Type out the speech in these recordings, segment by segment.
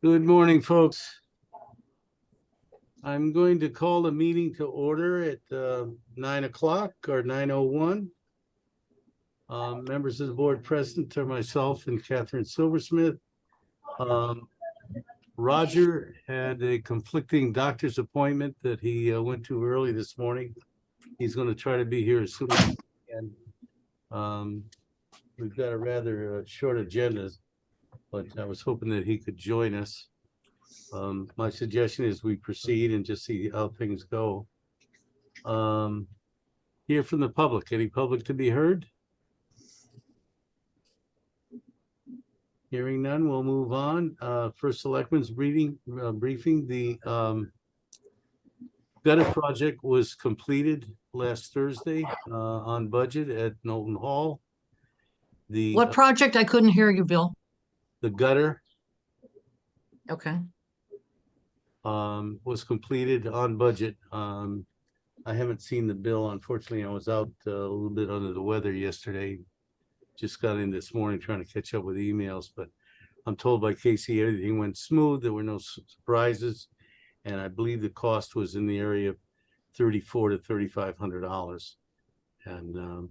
Good morning, folks. I'm going to call the meeting to order at 9 o'clock or 9:01. Members of the board present are myself and Catherine Silversmith. Roger had a conflicting doctor's appointment that he went to early this morning. He's going to try to be here as soon as he can. We've got a rather short agenda, but I was hoping that he could join us. My suggestion is we proceed and just see how things go. Hear from the public. Any public to be heard? Hearing none, we'll move on. First Selectmen's briefing. The gutter project was completed last Thursday on budget at Knowlton Hall. What project? I couldn't hear you, Bill. The gutter Okay. was completed on budget. I haven't seen the bill. Unfortunately, I was out a little bit under the weather yesterday. Just got in this morning trying to catch up with emails, but I'm told by Casey everything went smooth. There were no surprises, and I believe the cost was in the area of $3,400 to $3,500. And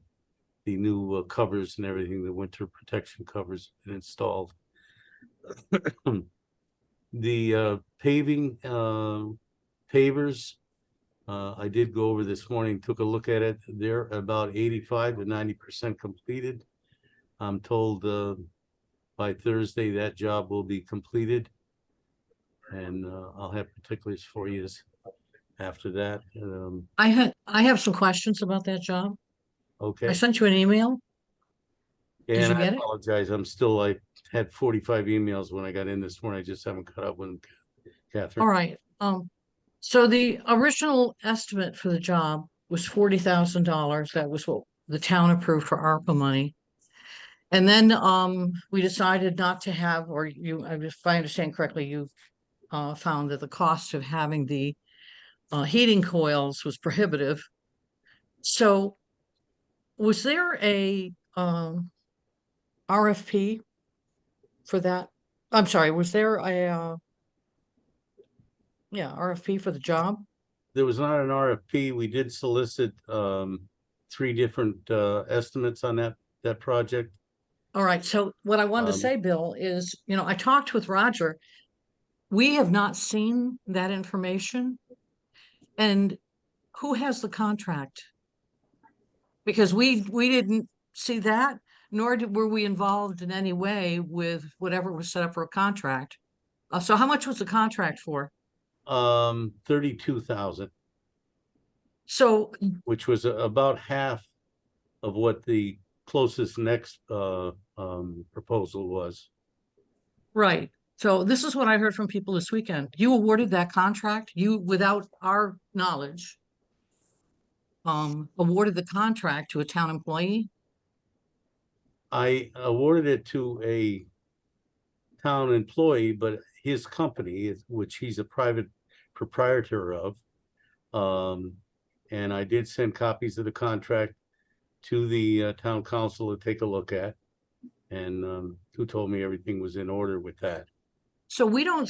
the new covers and everything, the winter protection covers, been installed. The paving pavers, I did go over this morning, took a look at it. They're about 85 to 90% completed. I'm told by Thursday that job will be completed, and I'll have particulars for you after that. I have some questions about that job. Okay. I sent you an email. Did you get it? I apologize. I had 45 emails when I got in this morning. I just haven't caught up with Catherine. All right. So the original estimate for the job was $40,000. That was what the town approved for ARPA money. And then we decided not to have, or if I understand correctly, you found that the cost of having the heating coils was prohibitive. So was there a RFP for that? I'm sorry, was there a RFP for the job? There was not an RFP. We did solicit 3 different estimates on that project. All right. So what I wanted to say, Bill, is, I talked with Roger. We have not seen that information. And who has the contract? Because we didn't see that, nor were we involved in any way with whatever was set up for a contract. So how much was the contract for? 32,000. So, which was about half of what the closest next proposal was. Right. So this is what I heard from people this weekend. You awarded that contract, without our knowledge, awarded the contract to a town employee. I awarded it to a town employee, but his company, which he's a private proprietor of, and I did send copies of the contract to the town council to take a look at, and who told me everything was in order with that. So we don't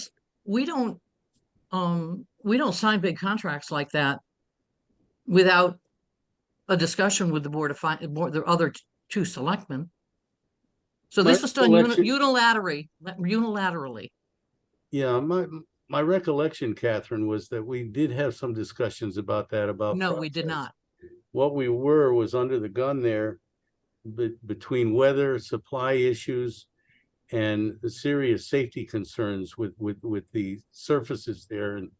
sign big contracts like that without a discussion with the the other 2 selectmen. So this was done unilaterally. Yeah, my recollection, Catherine, was that we did have some discussions about that. No, we did not. What we was under the gun there between weather, supply issues, and the serious safety concerns with the surfaces there and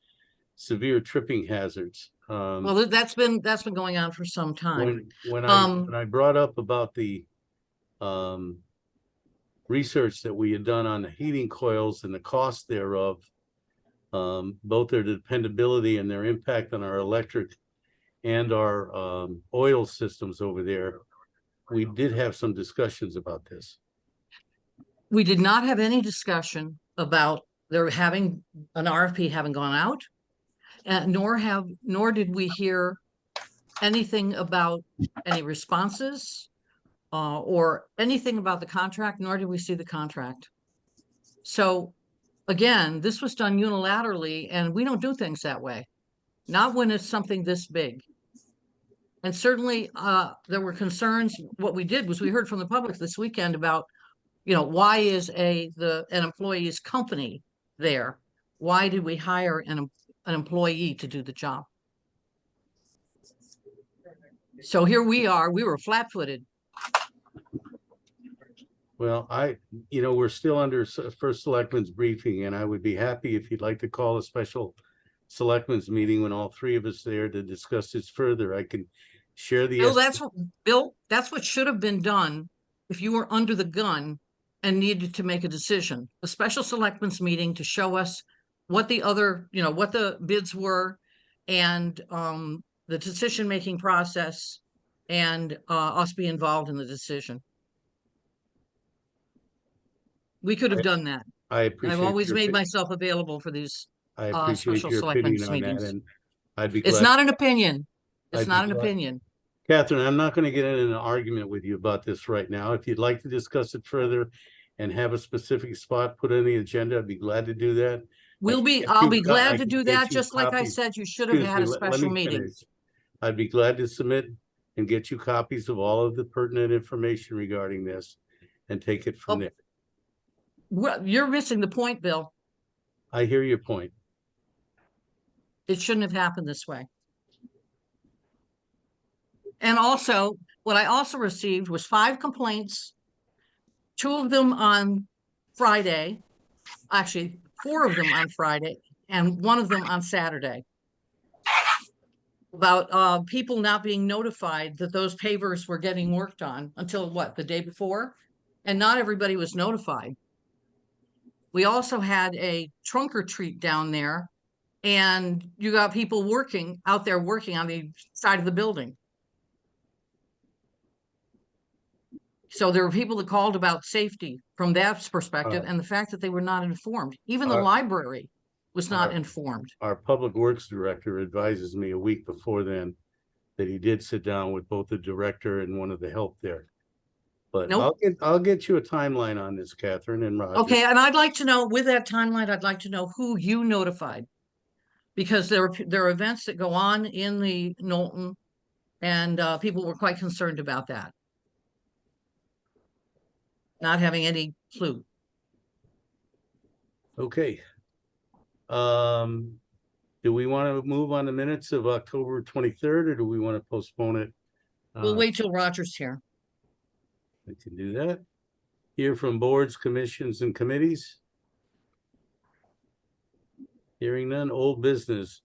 severe tripping hazards. Well, that's been going on for some time. When I brought up about the research that we had done on the heating coils and the cost thereof, both their dependability and their impact on our electric and our oil systems over there, we did have some discussions about this. We did not have any discussion about there having an RFP having gone out, nor did we hear anything about any responses or anything about the contract, nor did we see the contract. So again, this was done unilaterally, and we don't do things that way. Not when it's something this big. And certainly, there were concerns. What we did was we heard from the public this weekend about, why is an employee's company there? Why did we hire an employee to do the job? So here we are, we were flat-footed. Well, we're still under first selectmen's briefing, and I would be happy if you'd like to call a special selectmen's meeting when all three of us there to discuss this further. I can share the. Bill, that's what should have been done if you were under the gun and needed to make a decision. A special selectmen's meeting to show us what the other, what the bids were, and the decision-making process, and us be involved in the decision. We could have done that. I appreciate. I've always made myself available for these I appreciate special your opinion selectmen's on meetings. that, and I'd be glad. It's not an opinion. It's I'd be not an glad. opinion. Catherine, I'm not going to get in an argument with you about this right now. If you'd like to discuss it further and have a specific spot put on the agenda, I'd be glad to do that. I'll be glad to do that. Just like I said, you should have had a special meeting. I'd be glad to submit and get you copies of all of the pertinent information regarding this and take it from there. Well, you're missing the point, Bill. I hear your point. It shouldn't have happened this way. And also, what I also received was 5 complaints, 2 of them on Friday, actually 4 of them on Friday, and 1 of them on Saturday, about people not being notified that those pavers were getting worked on until the day before, and not everybody was notified. We also had a trunk or treat down there, and you got people out there working on the side of the building. So there were people that called about safety from that perspective, and the fact that they were not informed. Even the library was not informed. Our public works director advises me a week before then that he did sit down with both the director and one of the help there. But nope. I'll get you a timeline on this, Catherine and Roger. Okay, and I'd like to know, with that timeline, I'd like to know who you notified, because there are events that go on in the Knowlton, and people were quite concerned about that, not having any clue. Okay. Do we want to move on the minutes of October 23rd, or do we want to postpone it? We'll wait till Roger's here. I can do that. Hear from boards, commissions, and committees. Hearing none. Old business.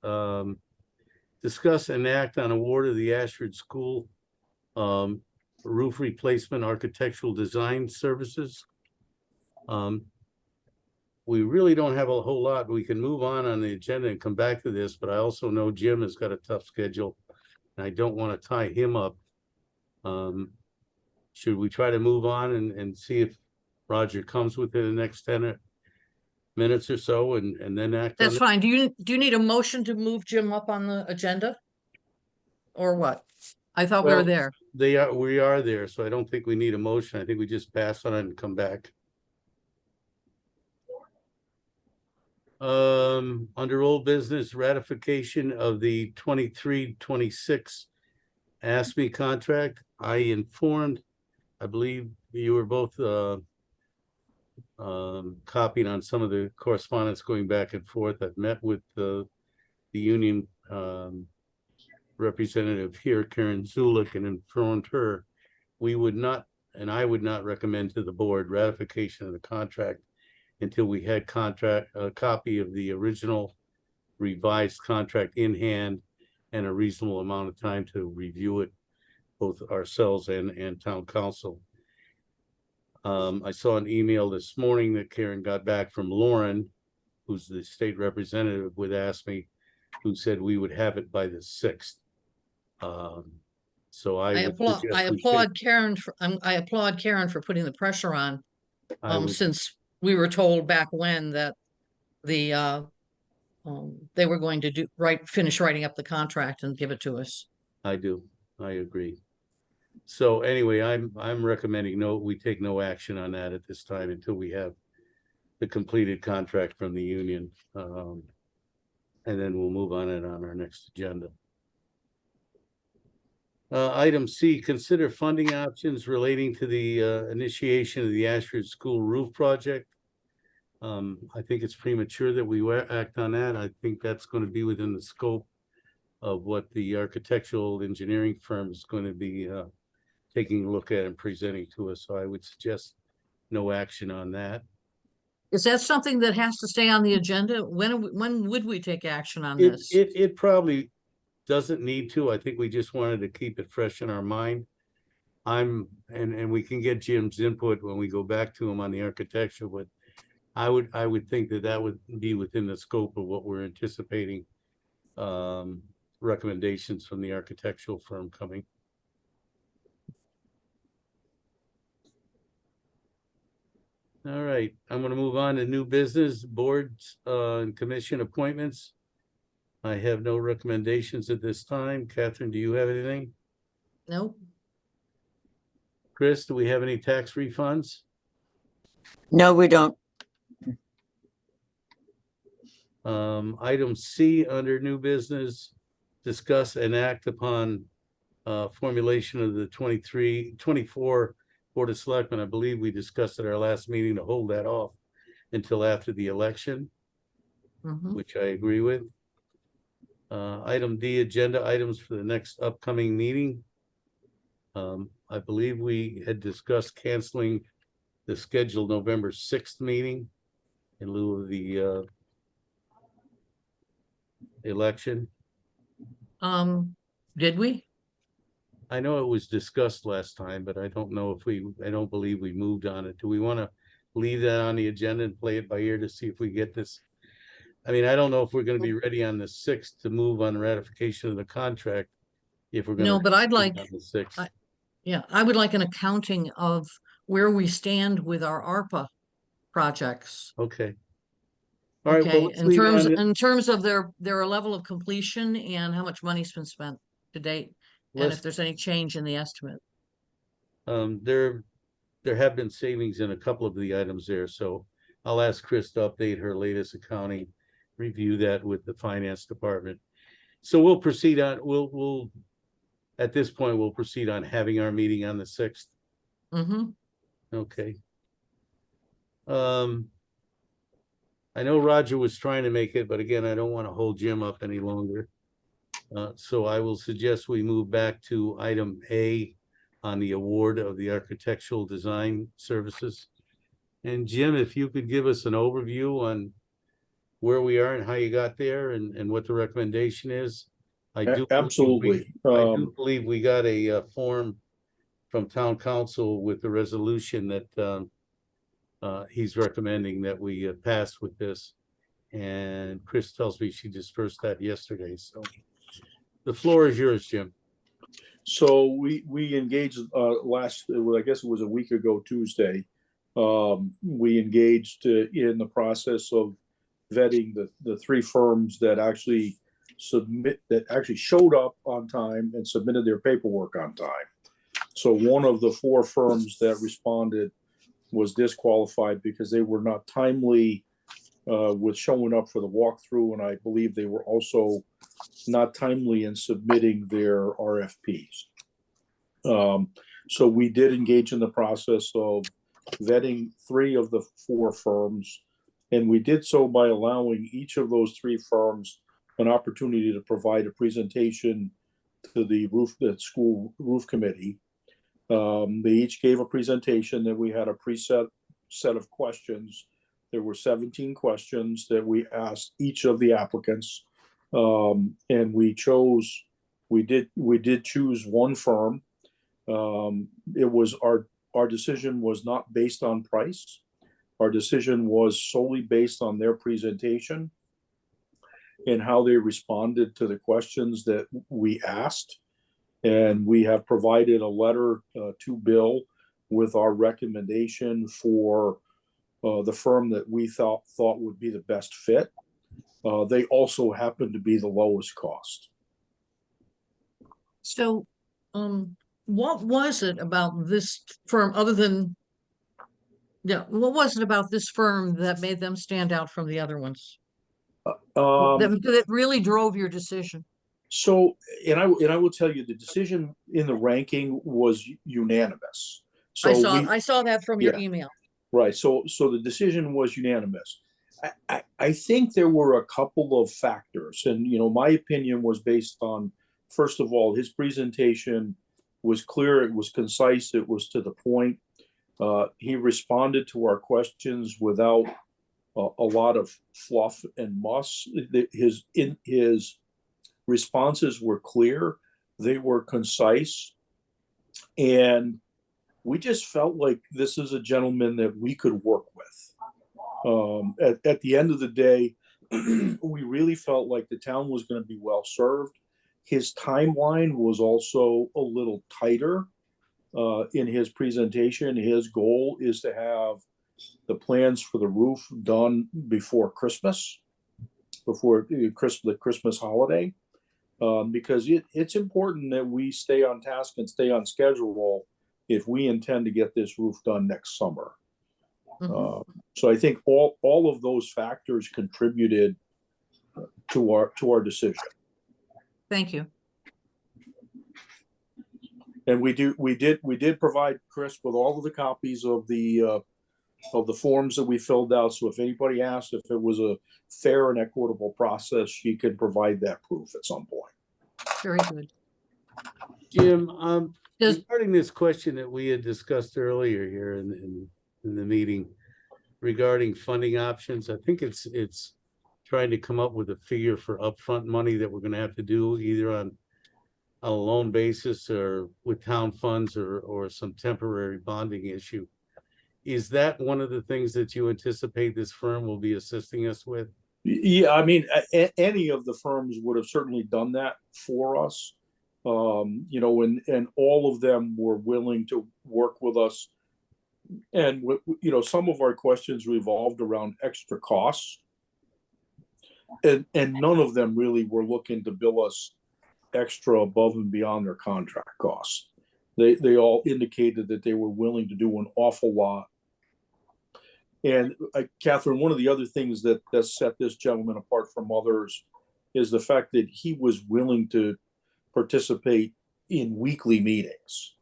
Discuss and act on award of the Ashford School roof replacement architectural design services. We really don't have a whole lot. We can move on the agenda and come back to this, but I also know Jim has got a tough schedule, and I don't want to tie him up. Should we try to move on and see if Roger comes within the next 10 minutes or so, and then act? That's fine. Do you need a motion to move Jim up on the agenda, or what? I thought we were there. We are there, so I don't think we need a motion. I think we just pass on it and come back. Under old business, ratification of the 23-26 ASME contract. I believe you were both copied on some of the correspondence going back and forth. I've met with the union representative here, Karen Zulik, and informed her we would not, and I would not recommend to the board ratification of the contract until we had a copy of the original revised contract in hand and a reasonable amount of time to review it, both ourselves and town council. I saw an email this morning that Karen got back from Lauren, who's the state representative with ASME, who said we would have it by the 6th. So I applaud Karen for putting the pressure on, since we were told back when that they were going to finish writing up the contract and give it to us. I agree. So anyway, I'm recommending we take no action on that at this time until we have the completed contract from the union. And then we'll move on it on our next agenda. Item C, consider funding options relating to the initiation of the Ashford School roof project. I think it's premature that we act on that. I think that's going to be within the scope of what the architectural engineering firm is going to be taking a look at and presenting to us. So I would suggest no action on that. Is that something that has to stay on the agenda? When would we take action on this? It probably doesn't need to. I think we just wanted to keep it fresh in our mind. And we can get Jim's input when we go back to him on the architecture, but I would think that would be within the scope of what we're anticipating, recommendations from the architectural firm coming. All right, I'm going to move on to new business, boards and commission appointments. I have no recommendations at this time. Catherine, do you have anything? Nope. Chris, do we have any tax refunds? No, we don't. Item C under new business, discuss and act upon formulation of the 24 Board of Selectmen. I believe we discussed at our last meeting to hold that off until after the election, which I agree with. Item D, agenda items for the next upcoming meeting. I believe we had discussed canceling the scheduled November 6th meeting in lieu of the election. Did we? I know it was discussed last time, but I don't know if I don't believe we moved on it. Do we want to leave that on the agenda and play it by ear to see if we get this? I mean, I don't know if we're going to be ready on the 6th to move on ratification of the contract. If we're going No, to but I'd like, on the 6th. yeah, I would like an accounting of where we stand with our ARPA projects. Okay. All right. Okay, Well, let's leave it on in terms of their level of completion and how much money's been spent to date, and if there's any change in the estimate. There have been savings in a couple of the items there, so I'll ask Chris to update her latest accounting, review that with the finance department. So we'll proceed on, we'll at this point, we'll proceed on having our meeting on the 6th. Okay. I know Roger was trying to make it, but again, I don't want to hold Jim up any longer. So I will suggest we move back to item A on the award of the architectural design services. And Jim, if you could give us an overview on where we are and how you got there and what the recommendation is. Absolutely. I do believe we got a form from town council with the resolution that he's recommending that we pass with this. And Chris tells me she dispersed that yesterday. So the floor is yours, Jim. So we engaged I guess it was a week ago Tuesday. We engaged in the process of vetting the three firms that actually showed up on time and submitted their paperwork on time. So one of the four firms that responded was disqualified because they were not timely with showing up for the walkthrough, and I believe they were also not timely in submitting their RFPs. So we did engage in the process of vetting three of the four firms, and we did so by allowing each of those three firms an opportunity to provide a presentation to the school roof committee. They each gave a presentation. That we had a preset set of questions. There were 17 questions that we asked each of the applicants, and we did choose one firm. It was our decision was not based on price. Our decision was solely based on their presentation and how they responded to the questions that we asked. And we have provided a letter to Bill with our recommendation for the firm that we thought would be the best fit. They also happen to be the lowest cost. So, what was it about this firm, other than Yeah, what was it about this firm that made them stand out from the other ones? Um, That really drove your decision? so, and I will tell you, the decision in the ranking was unanimous. So I saw that from your yeah, email. right. So the decision was unanimous. I think there were a couple of factors, and my opinion was based on, first of all, his presentation was clear, it was concise, it was to the point. He responded to our questions without a lot of fluff and muss. His responses were clear, they were concise, and we just felt like this is a gentleman that we could work with. At the end of the day, we really felt like the town was going to be well served. His timeline was also a little tighter in his presentation. His goal is to have the plans for the roof done before Christmas, before the Christmas holiday, because it's important that we stay on task and stay on schedule if we intend to get this roof done next summer. So I think all of those factors contributed to our decision. Thank you. And we did provide Chris with all of the copies of the forms that we filled out. So if anybody asked if it was a fair and equitable process, she could provide that proof at some point. Very good. Jim, Does- regarding this question that we had discussed earlier here in the meeting regarding funding options, I think it's trying to come up with a figure for upfront money that we're going to have to do either on a loan basis or with town funds or some temporary bonding issue. Is that one of the things that you anticipate this firm will be assisting us with? Yeah, I mean, any of the firms would have certainly done that for us. And all of them were willing to work with us. And some of our questions revolved around extra costs, and none of them really were looking to bill us extra above and beyond their contract costs. They all indicated that they were willing to do an awful lot. And Catherine, one of the other things that set this gentleman apart from others is the fact that he was willing to participate in weekly meetings.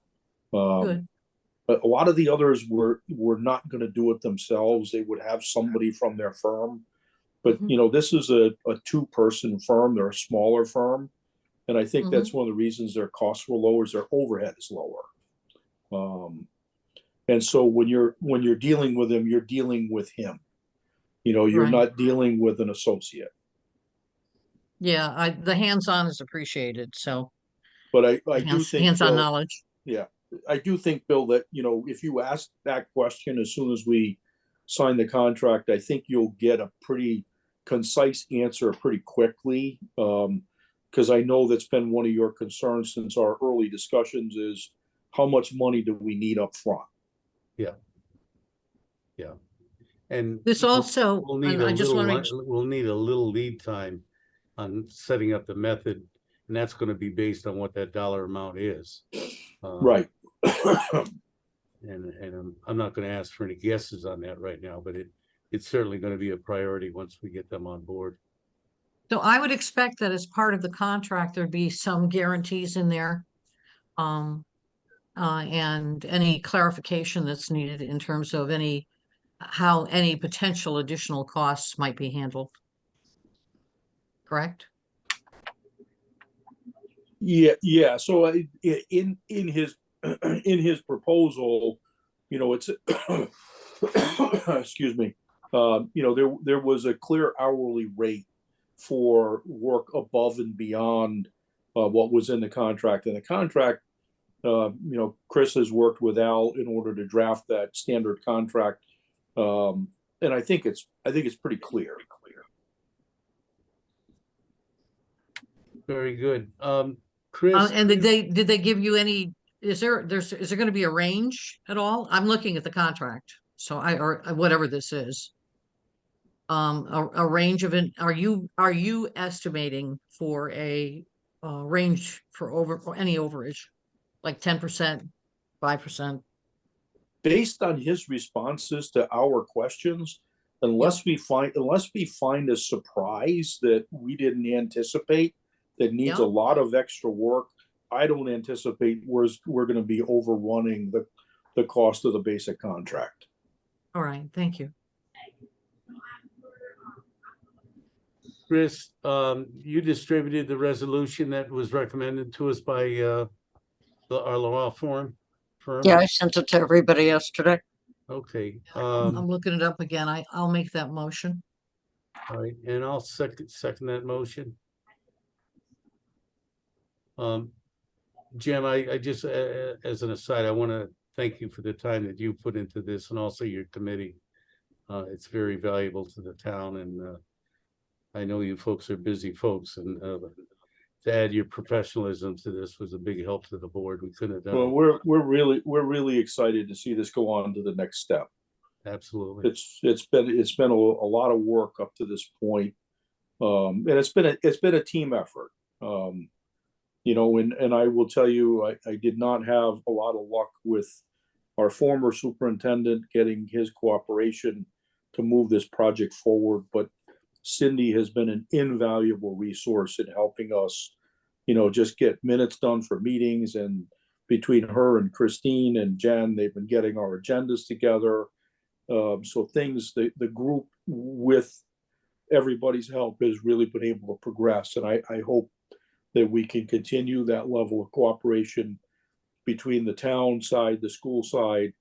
Good. But a lot of the others were not going to do it themselves. They would have somebody from their firm. But this is a two-person firm. They're a smaller firm, and I think that's one of the reasons their costs were lower. Is their overhead is lower. And so when you're dealing with him, you're dealing with him. You're Right. not dealing with an associate. Yeah, the hands-on is appreciated. So, But I do think hands-on Bill, knowledge. yeah, I do think, Bill, that if you ask that question as soon as we sign the contract, I think you'll get a pretty concise answer pretty quickly. Because I know that's been one of your concerns since our early discussions is how much money do we need up front? Yeah. Yeah. And This also, we'll need and I just want to make we'll need a little lead time on setting up the method, and that's going to be based on what that dollar amount is. Right. And I'm not going to ask for any guesses on that right now, but it's certainly going to be a priority once we get them on board. So I would expect that as part of the contract, there'd be some guarantees in there. And any clarification that's needed in terms of how any potential additional costs might be handled. Correct? Yeah. So in his in his proposal, it's excuse me. There was a clear hourly rate for work above and beyond what was in the contract. And the contract, Chris has worked with Al in order to draft that standard contract, and I think it's pretty clear. Very good. Chris, And did they give you any, is there going to be a range at all? I'm looking at the contract. So or whatever this is. A range of are you estimating for a range for any overage, like 10%, 5%? based on his responses to our questions, unless we find a surprise that we didn't anticipate that needs a Yeah. lot of extra work, I don't anticipate we're going to be overrunning the cost of the basic contract. All right, thank you. Chris, you distributed the resolution that was recommended to us by our law firm. Yeah, I sent it to everybody yesterday. Okay, I'm looking it up again. I'll make that motion. all right, and I'll second that motion. Jim, I just, as an aside, I want to thank you for the time that you put into this and also your committee. It's very valuable to the town, and I know you folks are busy folks, and to add your professionalism to this was a big help to the board. We couldn't have done Well, it. we're really excited to see this go on to the next step. Absolutely. It's been a lot of work up to this point, and it's been a team effort. You know, and I will tell you, I did not have a lot of luck with our former superintendent getting his cooperation to move this project forward, but Cindy has been an invaluable resource in helping us, you know, just get minutes done for meetings. And between her and Christine and Jen, they've been getting our agendas together. So the group, with everybody's help, has really been able to progress. And I hope that we can continue that level of cooperation between the town side, the school side,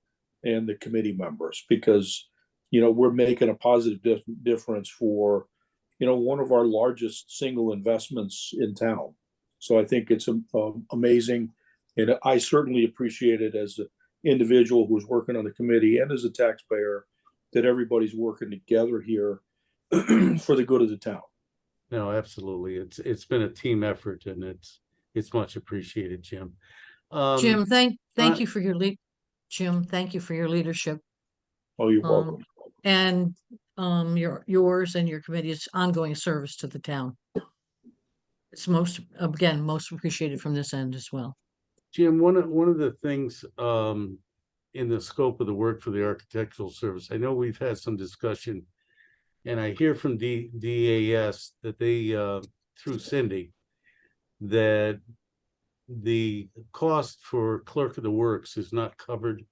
and the committee members, because, you know, we're making a positive difference for, you know, one of our largest single investments in town. So I think it's amazing. And I certainly appreciate it as an individual who's working on the committee and as a taxpayer, that everybody's working together here for the good of the town. No, absolutely. It's been a team effort, and it's much appreciated, Jim. Jim, thank you for your Jim, thank you for your leadership. Oh, you're welcome. And yours and your committee's ongoing service to the town. It's most appreciated from this end as well. Jim, one of the things in the scope of the work for the architectural service, I know we've had some discussion, and I hear from DAS that they through Cindy, that the cost for clerk of the works is not covered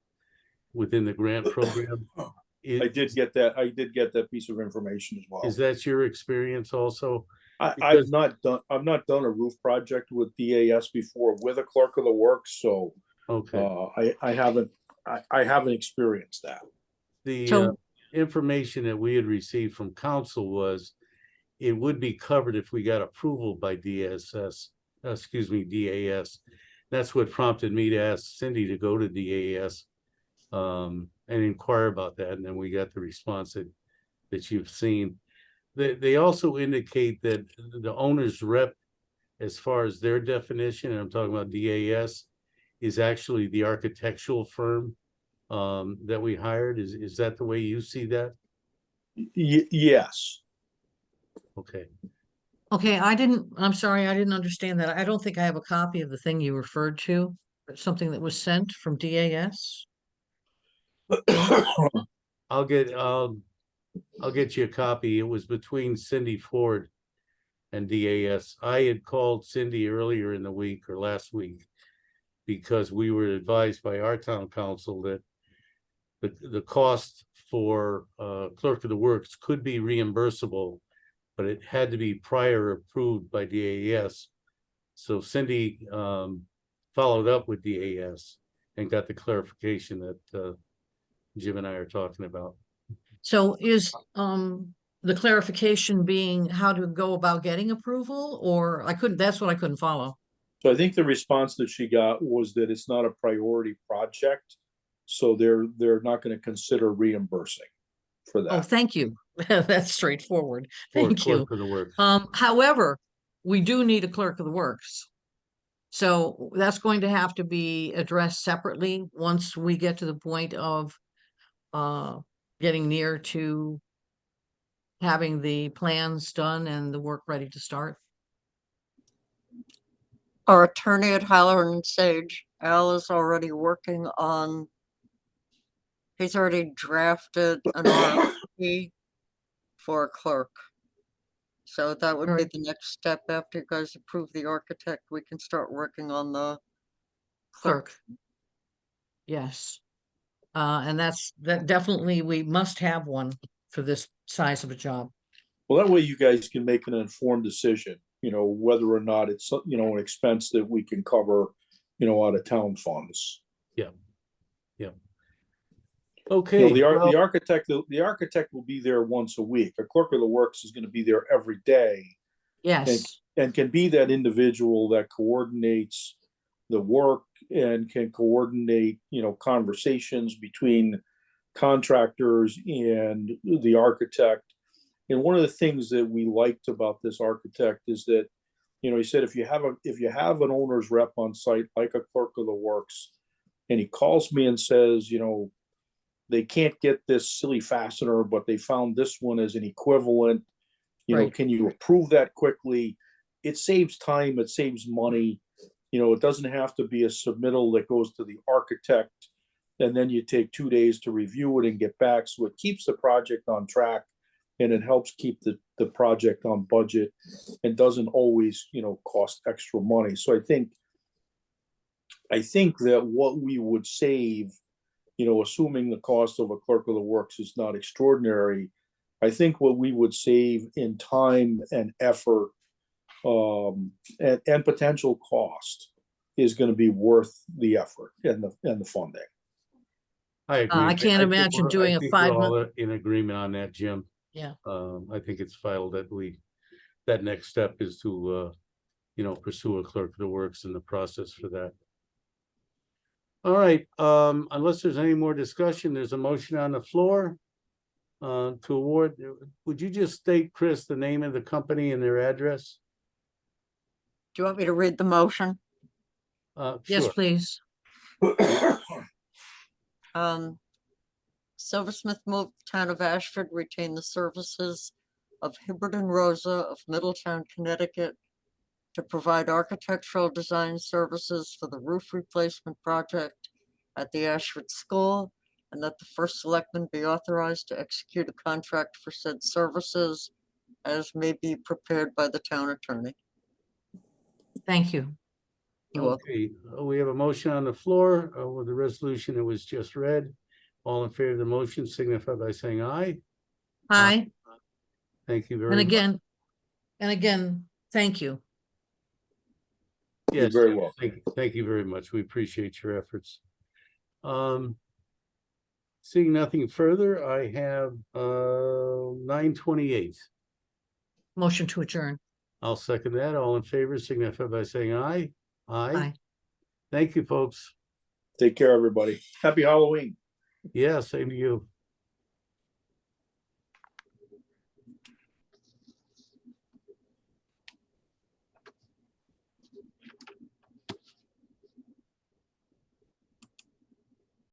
within the grant program. I did get that piece of information as well. Is that your experience also? I've not done a roof project with DAS before with a clerk of the works, so okay. I haven't experienced that. The information that we had received from council was it would be covered if we got approval by DAS. That's what prompted me to ask Cindy to go to DAS and inquire about that. And then we got the response that you've seen. They also indicate that the owner's rep, as far as their definition, and I'm talking about DAS, is actually the architectural firm that we hired. Is that the way you see that? Yes. Okay, I'm sorry, I didn't understand that. I don't think I have a copy of the thing you referred to, something that was sent from DAS. I'll get you a copy. It was between Cindy Ford and DAS. I had called Cindy earlier in the week or last week because we were advised by our town council that the cost for clerk of the works could be reimbursable, but it had to be prior approved by DAS. So Cindy followed up with DAS and got the clarification that Jim and I are talking about. So is the clarification being how to go about getting approval, or that's what I couldn't follow. So I think the response that she got was that it's not a priority project, so they're not going to consider reimbursing for that. Oh, thank you. That's straightforward. Thank you. Clerk of the works. However, we do need a clerk of the works. So that's going to have to be addressed separately once we get to the point of getting near to having the plans done and the work ready to start. Our attorney at Halloran and Sage, Al, is already working on He's already drafted an RFP for a clerk. So that would be Alright. the next step after you guys approve the architect. We can start working on the clerk. Clerk. Yes. And that definitely, we must have one for this size of a job. Well, that way you guys can make an informed decision, whether or not it's, an expense that we can cover, out of town funds. Okay, The well, architect will be there once a week. A clerk of the works is going to be there every day Yes, and can be that individual that coordinates the work and can coordinate, conversations between contractors and the architect. And one of the things that we liked about this architect is that, he said if you have an owner's rep on site, like a clerk of the works, and he calls me and says, they can't get this silly fastener, but they found this one as an equivalent. Right. Can you approve that quickly? It saves time, it saves money. It doesn't have to be a submittal that goes to the architect, and then you take 2 days to review it and get back. So it keeps the project on track, and it helps keep the project on budget, and doesn't always, cost extra money. So I think that what we would save, assuming the cost of a clerk of the works is not extraordinary, I think what we would save in time and effort, and potential cost is going to be worth the effort and the funding. I agree. I can't think imagine we're- doing I a think we're 5 all month. in agreement on that, Jim. Yeah. I think it's vital that that next step is to, pursue a clerk of the works in the process for that. All right, unless there's any more discussion, there's a motion on the floor to award. Would you just state, Chris, the name of the company and their address? Do you want me to read the motion? Yes, Sure. please. Silversmith moved Town of Ashford retain the services of Hibbert and Rosa of Middletown, Connecticut to provide architectural design services for the roof replacement project at the Ashford School, and that the first selectman be authorized to execute a contract for said services as may be prepared by the town attorney. Thank you. You're welcome. Okay, we have a motion on the floor with the resolution that was just read. All in favor of the motion signify by saying aye. Hi. Thank you very And much. again, thank you. You're Yes, very welcome. thank you very much. We appreciate your efforts. Seeing nothing further, I have 9:28. Motion to adjourn. I'll second that. All in favor signify by saying aye. Aye. Thank you, folks. Take care, everybody. Happy Halloween. Yeah, same to you.